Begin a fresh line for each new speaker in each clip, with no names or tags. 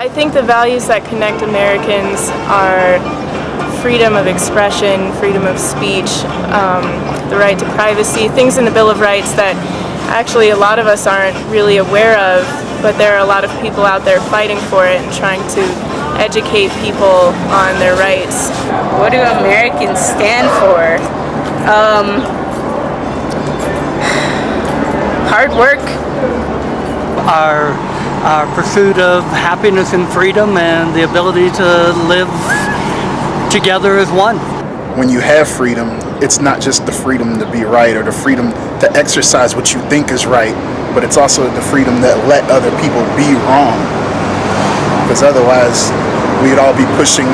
I think the values that connect Americans are freedom of expression, freedom of speech, the right to privacy, things in the Bill of Rights that actually a lot of us aren't really aware of, but there are a lot of people out there fighting for it and trying to educate people on their rights.
What do Americans stand for? Hard work.
Our pursuit of happiness and freedom and the ability to live together as one.
When you have freedom, it's not just the freedom to be right or the freedom to exercise what you think is right, but it's also the freedom that let other people be wrong. Because otherwise, we'd all be pushing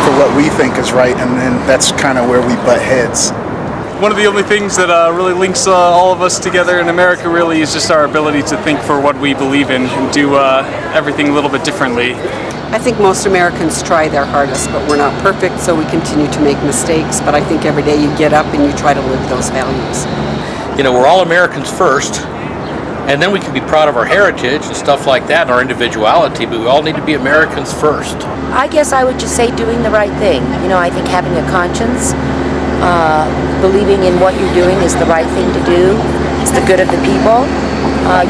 for what we think is right, and then that's kind of where we butt heads.
One of the only things that really links all of us together in America really is just our ability to think for what we believe in and do everything a little bit differently.
I think most Americans try their hardest, but we're not perfect, so we continue to make mistakes. But I think every day you get up and you try to live those values.
You know, we're all Americans first, and then we can be proud of our heritage and stuff like that and our individuality, but we all need to be Americans first.
I guess I would just say doing the right thing. You know, I think having a conscience, believing in what you're doing is the right thing to do. It's the good of the people.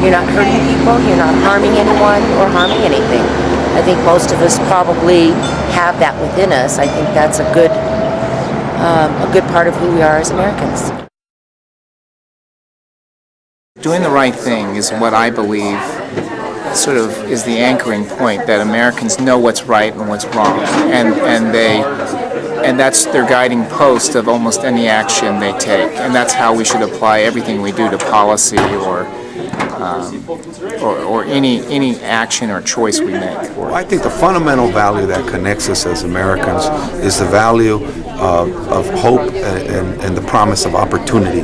You're not hurting people, you're not harming anyone or harming anything. I think most of us probably have that within us. I think that's a good part of who we are as Americans.
Doing the right thing is what I believe sort of is the anchoring point, that Americans know what's right and what's wrong, and that's their guiding post of almost any action they take, and that's how we should apply everything we do to policy or any action or choice we make.
Well, I think the fundamental value that connects us as Americans is the value of hope and the promise of opportunity,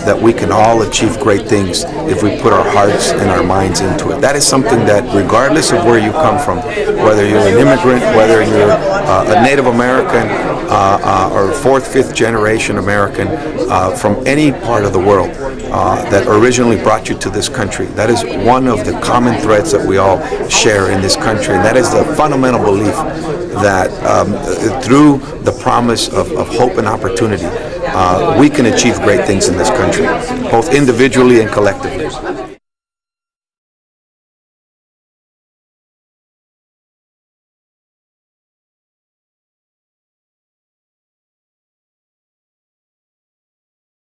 that we can all achieve great things if we put our hearts and our minds into it. That is something that, regardless of where you come from, whether you're an immigrant, whether you're a Native American or fourth, fifth generation American from any part of the world that originally brought you to this country, that is one of the common threads that we all share in this country, and that is the fundamental belief that through the promise of hope and opportunity, we can achieve great things in this country, both individually and collectively.